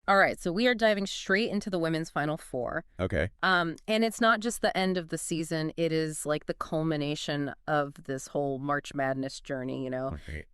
All right, so we are diving straight into the women's Final Four. Okay. And it's not just the end of the season. It is like the culmination of this whole March Madness journey,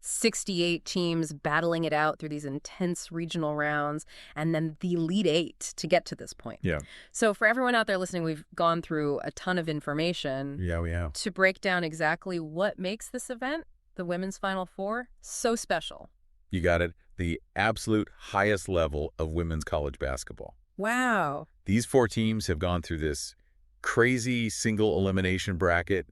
68 teams battling it out through these intense regional rounds, and then the Elite Eight to get to this point. Yeah. So for everyone out there listening, we've gone through a ton of information Yeah, we have. to break down exactly what makes this event, the women's Final Four, so special. You got it. The absolute highest level of women's college basketball. Wow. These 4 teams have gone through this crazy single elimination bracket,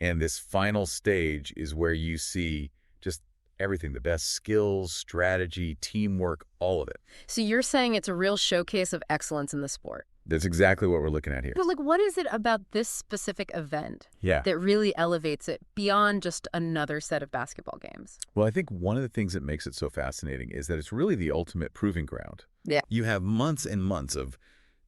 and this final stage is where you see just everything, the best skills, strategy, teamwork, all of it. So you're saying it's a real showcase of excellence in the sport. That's exactly what we're looking at here. But what is it about this specific event Yeah. that really elevates it beyond just another set of basketball games? Well, I think one of the things that makes it so fascinating is that it's really the ultimate proving ground. Yeah. You have months and months of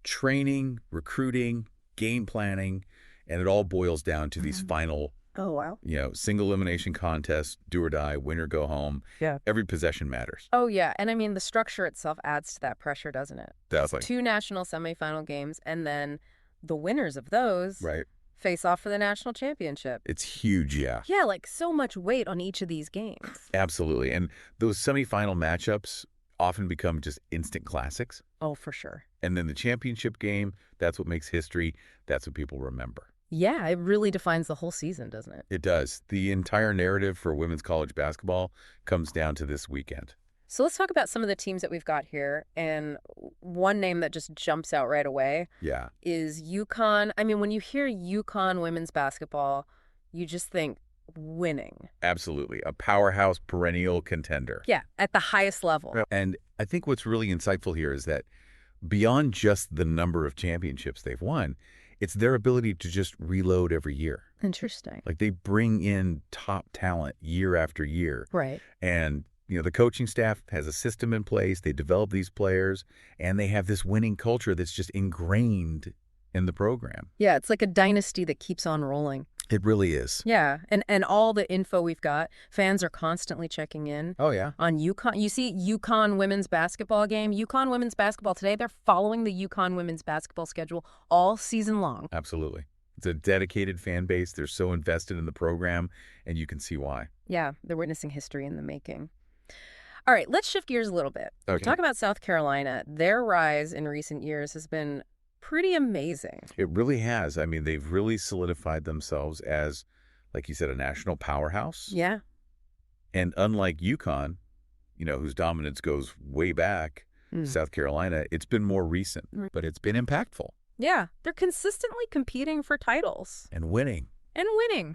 training, recruiting, game planning, and it all boils down to these final, Oh, wow. single elimination contests, do or die, win or go home. Yeah. Every possession matters. Oh, yeah. And I mean, the structure itself adds to that pressure, doesn't it? Definitely. 2 national semifinal games, and then the winners of those Right. face off for the national championship. It's huge, yeah. Yeah, so much weight on each of these games. Absolutely. And those semifinal matchups often become just instant classics. Oh, for sure. And then the championship game, that's what makes history. That's what people remember. Yeah, it really defines the whole season, doesn't it? It does. The entire narrative for women's college basketball comes down to this weekend. So let's talk about some of the teams that we've got here. And one name that just jumps out right away is UConn. I mean, when you hear UConn women's basketball, you just think winning. Absolutely. A powerhouse perennial contender. Yeah, at the highest level. And I think what's really insightful here is that beyond just the number of championships they've won, it's their ability to just reload every year. Interesting. Like they bring in top talent year after year. Right. And, the coaching staff has a system in place. They develop these players, and they have this winning culture that's just ingrained in the program. Yeah, it's like a dynasty that keeps on rolling. It really is. Yeah, and all the info we've got, fans are constantly checking in. Oh, yeah. On UConn. You see UConn women's basketball game. UConn women's basketball today, they're following the UConn women's basketball schedule all season long. Absolutely. It's a dedicated fan base. They're so invested in the program, and you can see why. Yeah, they're witnessing history in the making. All right, let's shift gears a little bit. Okay. Talk about South Carolina. Their rise in recent years has been pretty amazing. It really has. I mean, they've really solidified themselves as, like you said, a national powerhouse. Yeah. And unlike UConn, whose dominance goes way back, South Carolina, it's been more recent, but it's been impactful. Yeah, they're consistently competing for titles. And winning.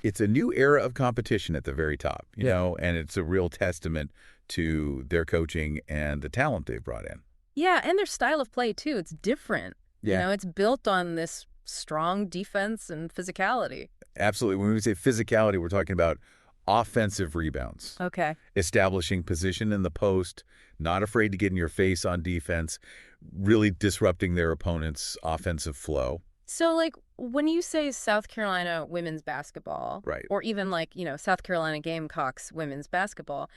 It's a new era of competition at the very top, and it's a real testament to their coaching and the talent they've brought in. Yeah, and their style of play, too. It's different. Yeah. It's built on this strong defense and physicality. Absolutely. When we say physicality, we're talking about offensive rebounds. Okay. Establishing position in the post, not afraid to get in your face on defense, really disrupting their opponent's offensive flow. So, when you say South Carolina women's basketball, right, or even South Carolina Gamecocks women's basketball,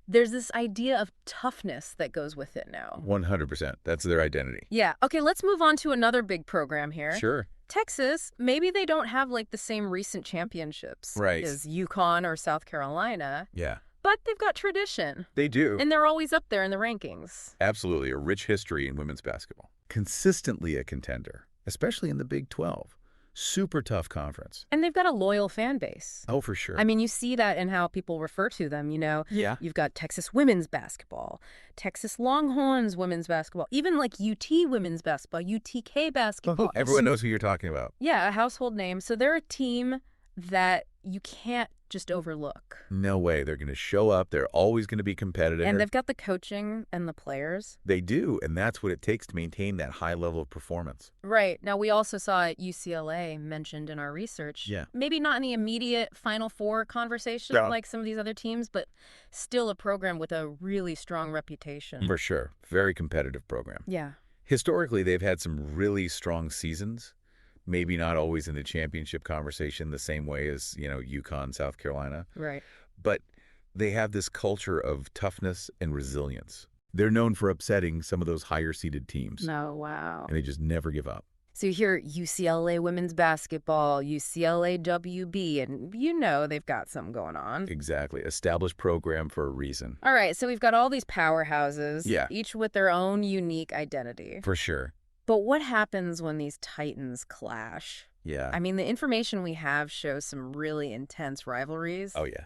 there's this idea of toughness that goes with it now. 100%. That's their identity. Yeah. Okay, let's move on to another big program here. Sure. Texas, maybe they don't have the same recent championships as UConn or South Carolina. Yeah. But they've got tradition. They do. And they're always up there in the rankings. Absolutely. A rich history in women's basketball. Consistently a contender, especially in the Big 12. Super tough conference. And they've got a loyal fan base. Oh, for sure. I mean, you see that in how people refer to them, Yeah. You've got Texas women's basketball, Texas Longhorns women's basketball, even UT women's basketball, UTK basketball. Everyone knows who you're talking about. Yeah, a household name. So they're a team that you can't just overlook. No way. They're going to show up. They're always going to be competitive. And they've got the coaching and the players. They do, and that's what it takes to maintain that high level of performance. Right. Now, we also saw UCLA mentioned in our research. Yeah. Maybe not in the immediate Final Four conversation like some of these other teams, but still a program with a really strong reputation. For sure. Very competitive program. Yeah. Historically, they've had some really strong seasons. Maybe not always in the championship conversation the same way as, UConn, South Carolina. Right. But they have this culture of toughness and resilience. They're known for upsetting some of those higher-seeded teams, Oh, wow. and they just never give up. So you hear UCLA women's basketball, UCLA WB, and they've got something going on. Exactly. Established program for a reason. All right, so we've got all these powerhouses, Yeah. each with their own unique identity. For sure. But what happens when these titans clash? Yeah. I mean, the information we have shows some really intense rivalries. Oh, yeah.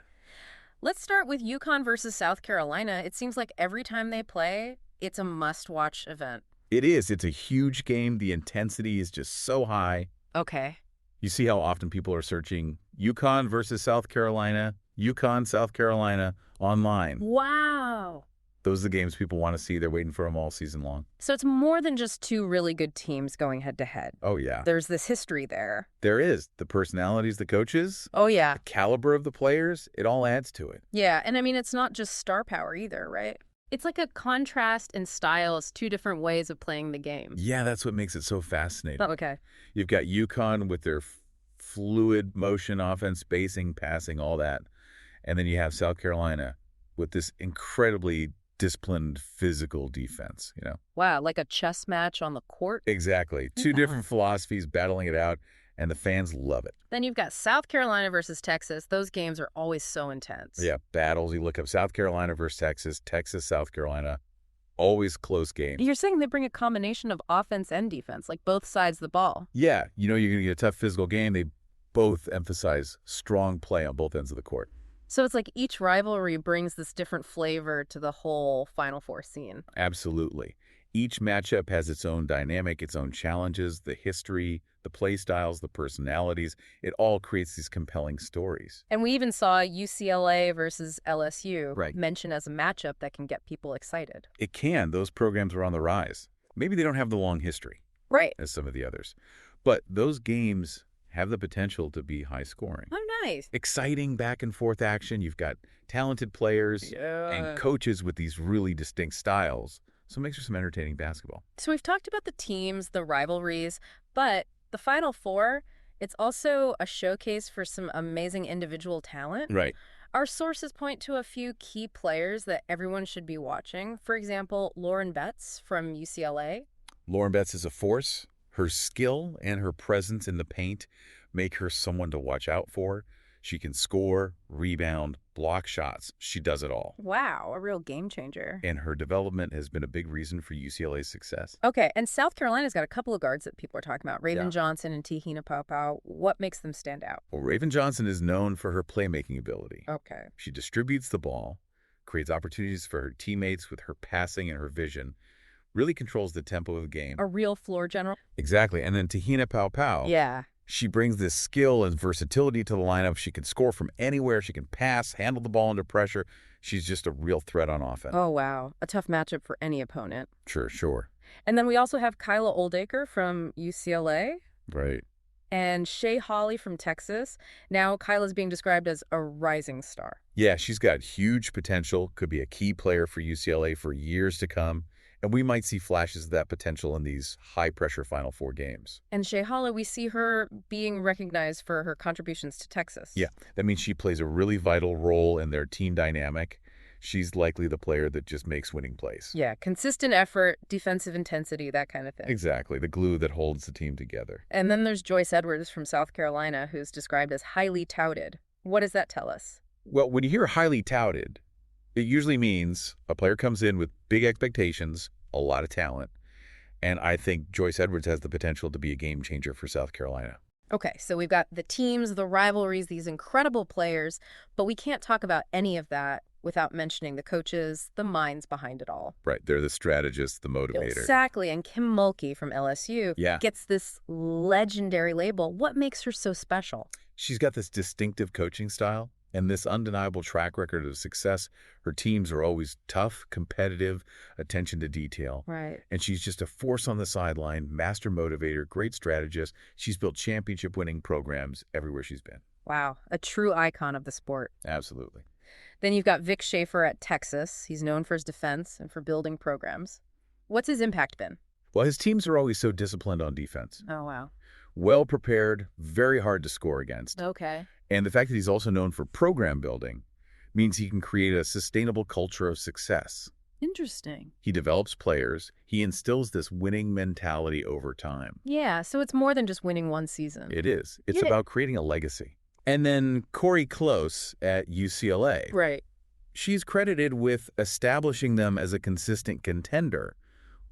Let's start with UConn versus South Carolina. It seems like every time they play, it's a must-watch event. It is. It's a huge game. The intensity is just so high. Okay. You see how often people are searching UConn versus South Carolina, UConn, South Carolina online. Wow. Those are the games people want to see. They're waiting for them all season long. So it's more than just two really good teams going head-to-head. Oh, yeah. There's this history there. There is. The personalities, the coaches, Oh, yeah. the caliber of the players, it all adds to it. Yeah, and I mean, it's not just star power either, right? It's like a contrast in styles, two different ways of playing the game. Yeah, that's what makes it so fascinating. Oh, okay. You've got UConn with their fluid motion, offense, spacing, passing, all that. And then you have South Carolina with this incredibly disciplined physical defense, Wow, like a chess match on the court. Exactly. Two different philosophies battling it out, and the fans love it. Then you've got South Carolina versus Texas. Those games are always so intense. Yeah, battles. You look up South Carolina versus Texas, Texas, South Carolina, always close games. You're saying they bring a combination of offense and defense, like both sides of the ball. Yeah, you're going to get a tough physical game. They both emphasize strong play on both ends of the court. So it's like each rivalry brings this different flavor to the whole Final Four scene. Absolutely. Each matchup has its own dynamic, its own challenges, the history, the play styles, the personalities. It all creates these compelling stories. And we even saw UCLA versus LSU Right. mentioned as a matchup that can get people excited. It can. Those programs are on the rise. Maybe they don't have the long history Right. as some of the others, but those games have the potential to be high scoring. Oh, nice. Exciting back and forth action. You've got talented players and coaches with these really distinct styles. So it makes for some entertaining basketball. So we've talked about the teams, the rivalries, but the Final Four, it's also a showcase for some amazing individual talent. Right. Our sources point to a few key players that everyone should be watching. For example, Lauren Betts from UCLA. Lauren Betts is a force. Her skill and her presence in the paint make her someone to watch out for. She can score, rebound, block shots. She does it all. Wow, a real game changer. And her development has been a big reason for UCLA's success. Okay, and South Carolina's got a couple of guards that people are talking about. Raven Yeah. Johnson and Tehina Paopao. What makes them stand out? Well, Raven Johnson is known for her playmaking ability. Okay. She distributes the ball, creates opportunities for her teammates with her passing and her vision, really controls the tempo of the game. A real floor general? Exactly. And then Tehina Paopao. Yeah. She brings this skill and versatility to the lineup. She can score from anywhere. She can pass, handle the ball under pressure. She's just a real threat on offense. Oh, wow. A tough matchup for any opponent. Sure. And then we also have Kyla Oldacre from UCLA Right. and Shea Hawley from Texas. Now Kyla's being described as a rising star. Yeah, she's got huge potential, could be a key player for UCLA for years to come. And we might see flashes of that potential in these high-pressure Final Four games. And Shea Hawley, we see her being recognized for her contributions to Texas. Yeah, that means she plays a really vital role in their team dynamic. She's likely the player that just makes winning plays. Yeah, consistent effort, defensive intensity, that kind of thing. Exactly, the glue that holds the team together. And then there's Joyce Edwards from South Carolina, who's described as highly touted. What does that tell us? Well, when you hear highly touted, it usually means a player comes in with big expectations, a lot of talent, and I think Joyce Edwards has the potential to be a game changer for South Carolina. Okay, so we've got the teams, the rivalries, these incredible players, but we can't talk about any of that without mentioning the coaches, the minds behind it all. Right, they're the strategists, the motivator. Exactly, and Kim Mulkey from LSU gets this legendary label. What makes her so special? She's got this distinctive coaching style and this undeniable track record of success. Her teams are always tough, competitive, attention to detail. Right. And she's just a force on the sideline, master motivator, great strategist. She's built championship-winning programs everywhere she's been. Wow, a true icon of the sport. Absolutely. Then you've got Vic Schaefer at Texas. He's known for his defense and for building programs. What's his impact been? Well, his teams are always so disciplined on defense. Oh, wow. Well prepared, very hard to score against. Okay. And the fact that he's also known for program building means he can create a sustainable culture of success. Interesting. He develops players. He instills this winning mentality over time. Yeah, so it's more than just winning one season. It is. It's Yeah. about creating a legacy. And then Corey Close at UCLA. Right. She's credited with establishing them as a consistent contender.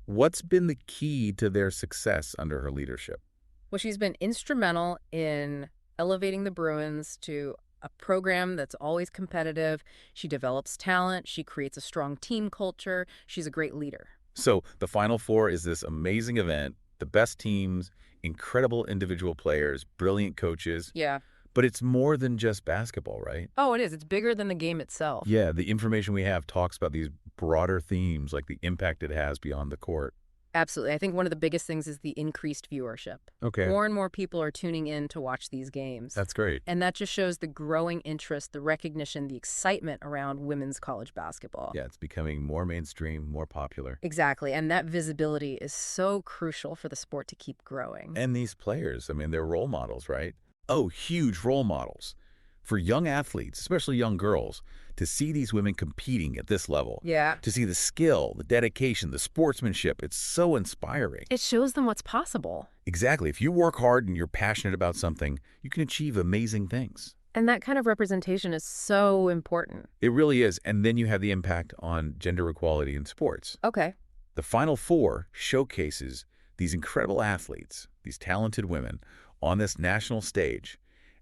What's been the key to their success under her leadership? Well, she's been instrumental in elevating the Bruins to a program that's always competitive. She develops talent. She creates a strong team culture. She's a great leader. So the Final Four is this amazing event, the best teams, incredible individual players, brilliant coaches. Yeah. But it's more than just basketball, right? Oh, it is. It's bigger than the game itself. Yeah, the information we have talks about these broader themes, like the impact it has beyond the court. Absolutely. I think one of the biggest things is the increased viewership. Okay. More and more people are tuning in to watch these games. That's great. And that just shows the growing interest, the recognition, the excitement around women's college basketball. Yeah, it's becoming more mainstream, more popular. Exactly. And that visibility is so crucial for the sport to keep growing. And these players, I mean, they're role models, right? Oh, huge role models. For young athletes, especially young girls, to see these women competing at this level. Yeah. To see the skill, the dedication, the sportsmanship, it's so inspiring. It shows them what's possible. Exactly. If you work hard and you're passionate about something, you can achieve amazing things. And that kind of representation is so important. It really is. And then you have the impact on gender equality in sports. Okay. The Final Four showcases these incredible athletes, these talented women, on this national stage,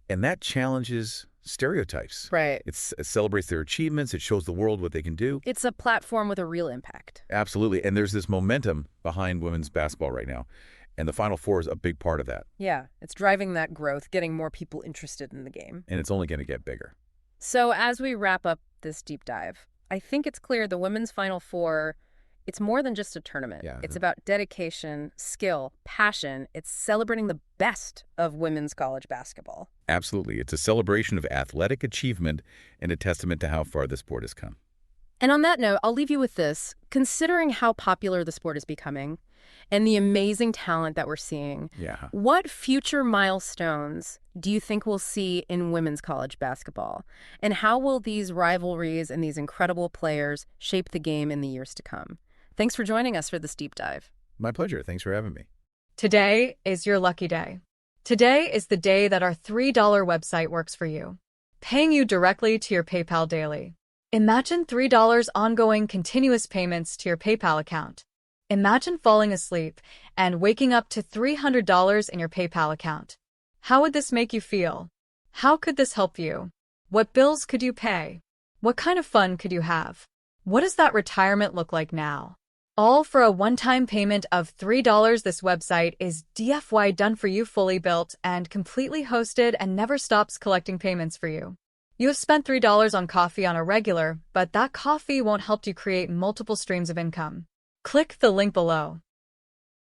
and that challenges stereotypes. Right. It celebrates their achievements. It shows the world what they can do. It's a platform with a real impact. Absolutely. And there's this momentum behind women's basketball right now, and the Final Four is a big part of that. Yeah. It's driving that growth, getting more people interested in the game. And it's only going to get bigger. So as we wrap up this deep dive, I think it's clear the women's Final Four, it's more than just a tournament. Yeah. It's about dedication, skill, passion. It's celebrating the best of women's college basketball. Absolutely. It's a celebration of athletic achievement and a testament to how far the sport has come. And on that note, I'll leave you with this. Considering how popular the sport is becoming and the amazing talent that we're seeing, Yeah. what future milestones do you think we'll see in women's college basketball? And how will these rivalries and these incredible players shape the game in the years to come? Thanks for joining us for this deep dive. My pleasure. Thanks for having me. Today is your lucky day. Today is the day that our $3 website works for you, paying you directly to your PayPal daily. Imagine $3 ongoing continuous payments to your PayPal account. Imagine falling asleep and waking up to $300 in your PayPal account. How would this make you feel? How could this help you? What bills could you pay? What kind of fun could you have? What does that retirement look like now? All for a one-time payment of $3. This website is DFY done for you, fully built and completely hosted, and never stops collecting payments for you. You have spent $3 on coffee on a regular, but that coffee won't help you create multiple streams of income. Click the link below.